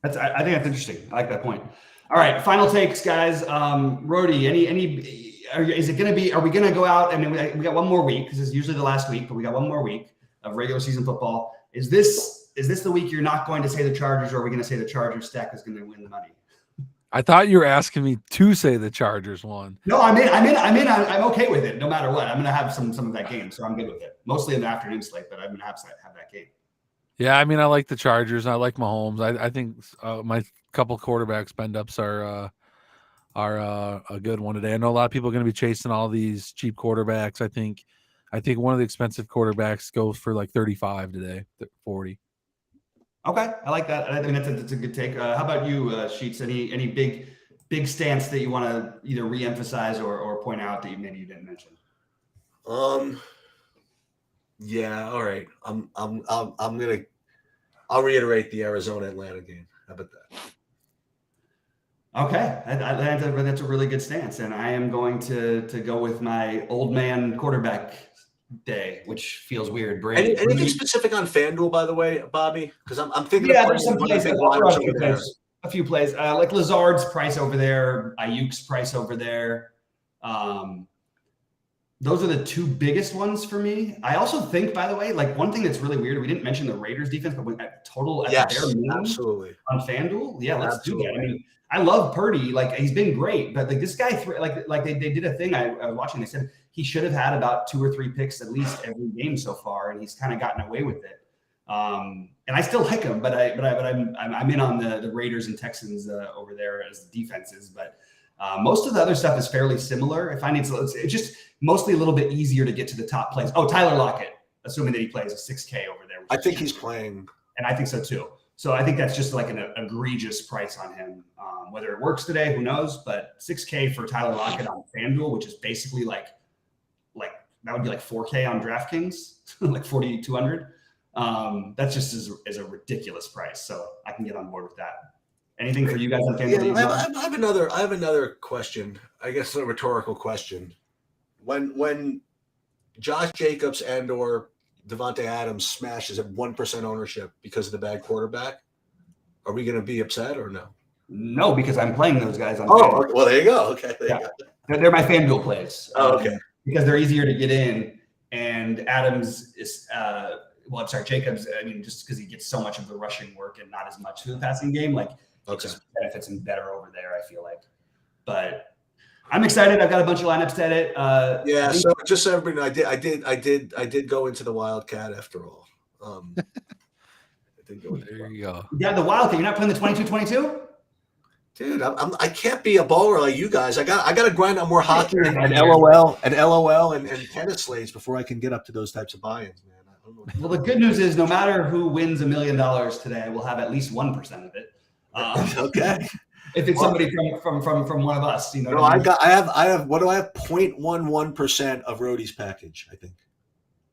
I think that's interesting. I like that point. All right, final takes, guys. Rody, is it going to be? Are we going to go out? I mean, we got one more week. This is usually the last week, but we got one more week of regular season football. Is this the week you're not going to say the Chargers, or are we going to say the Chargers stack is going to win the money? I thought you were asking me to say the Chargers won. No, I'm okay with it. No matter what, I'm going to have some of that game, so I'm good with it. Mostly in the afternoon slate, but I'm going to have that game. Yeah, I mean, I like the Chargers. I like Mahomes. I think my couple quarterback spend ups are a good one today. I know a lot of people are going to be chasing all these cheap quarterbacks. I think one of the expensive quarterbacks goes for like 35 today, 40. Okay, I like that. I think that's a good take. How about you, Sheets? Any big stance that you want to either re-emphasize or point out that maybe you didn't mention? Yeah, all right. I'll reiterate the Arizona Atlanta game. How about that? Okay, that's a really good stance, and I am going to go with my old man quarterback day, which feels weird. Anything specific on FanDuel, by the way, Bobby? Because I'm thinking. Yeah, there's some plays. A few plays, like Lazard's price over there, Ayuk's price over there. Those are the two biggest ones for me. I also think, by the way, like one thing that's really weird, we didn't mention the Raiders defense, but at their minimum absolutely on FanDuel. Yeah, let's do that. I mean, I love Purdy. Like he's been great, but like this guy, like they did a thing I was watching. They said he should have had about 2 or 3 picks at least every game so far, and he's kind of gotten away with it. And I still like him, but I'm in on the Raiders and Texans over there as the defenses, but. Most of the other stuff is fairly similar. It's just mostly a little bit easier to get to the top plays. Oh, Tyler Lockett, assuming that he plays a 6K over there. I think he's playing. And I think so too. So I think that's just like an egregious price on him. Whether it works today, who knows? But 6K for Tyler Lockett on FanDuel, which is basically like that would be like 4K on DraftKings, like 4,200. That's just is a ridiculous price. So I can get on board with that. Anything for you guys on FanDuel? Yeah, I have another question. I guess a rhetorical question. When Josh Jacobs and or Devontae Adams smashes at 1% ownership because of the bad quarterback, are we going to be upset or no? No, because I'm playing those guys on. FanDuel. Well, there you go. Okay, there you go. They're my FanDuel plays. Oh, okay. Because they're easier to get in, and Adams is. Jacobs. I mean, just because he gets so much of the rushing work and not as much through the passing game, like. It just benefits him better over there, I feel like. But I'm excited. I've got a bunch of lineups to edit. So just so everybody know, I did go into the Wildcat after all. I did go with There you go. You got the Wildcat. You're not playing the 22-22? Dude, I can't be a baller like you guys. I got to grind on more hockey and LOL and tennis slates before I can get up to those types of buy-ins, man. I don't know. Well, the good news is no matter who wins $1 million today, we'll have at least 1% of it. Okay. If it's somebody from one of us, you know. No, I have. What do I have? 0.11% of Rhodey's package. I think.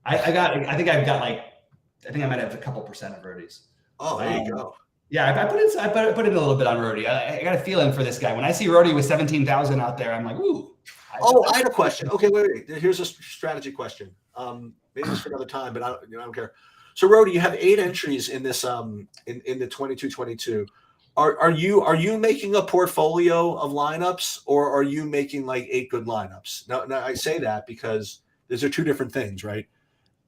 I think I might have a couple percent of Rhodey's. Oh, there you go. Yeah, I put in a little bit on Rhodey. I got a feeling for this guy. When I see Rhodey with 17,000 out there, I'm like, ooh. I had a question. Okay, wait. Here's a strategy question. Maybe it's for another time, but I don't care. So, Rhodey, you have 8 entries in this in the 22-22. Are you making a portfolio of lineups, or are you making like 8 good lineups? Now I say that because those are two different things, right?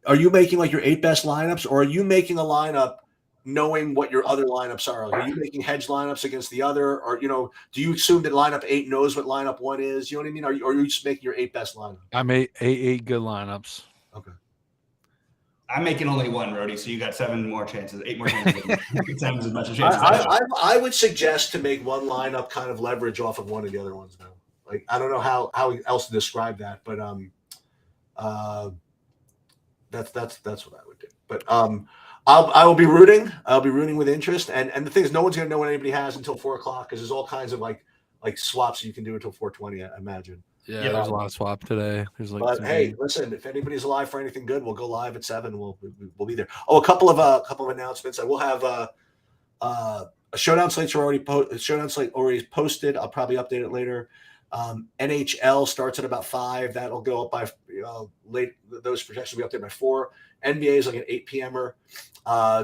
Are you making like your 8 best lineups, or are you making a lineup knowing what your other lineups are? Like, are you making hedge lineups against the other, or do you assume that lineup 8 knows what lineup 1 is? You know what I mean? Are you just making your 8 best lineup? I made eight good lineups. Okay. I'm making only 1, Rhodey, so you got 7 more chances, 8 more chances. 7 as much a chance. I would suggest to make one lineup kind of leverage off of one of the other ones now. Like, I don't know how else to describe that, but that's what I would do. But I will be rooting. I'll be rooting with interest. And the thing is, no one's gonna know what anybody has until 4:00 because there's all kinds of like swaps you can do until 4:20. I imagine. Yeah, there's a lot of swap today. There's like. But hey, listen, if anybody's alive for anything good, we'll go live at 7. We'll be there. Oh, a couple of announcements. I will have a showdown slate's already posted. I'll probably update it later. NHL starts at about 5. That'll go up by late. Those projections will be updated by 4. NBA is like an 8 p.m.er,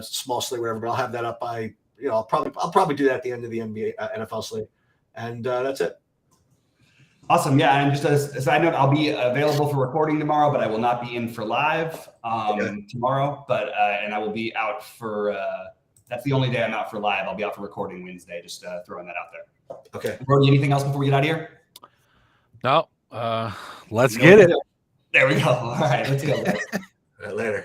small slate, whatever. But I'll have that up by I'll probably do that at the end of the NBA NFL slate, and that's it. Awesome. Yeah. And just as a side note, I'll be available for recording tomorrow, but I will not be in for live tomorrow. But and I will be out for that's the only day I'm out for live. I'll be out for recording Wednesday. Just throwing that out there. Okay. Brody, anything else before we get out of here? No. Let's get it. There we go. All right. Let's go. Later.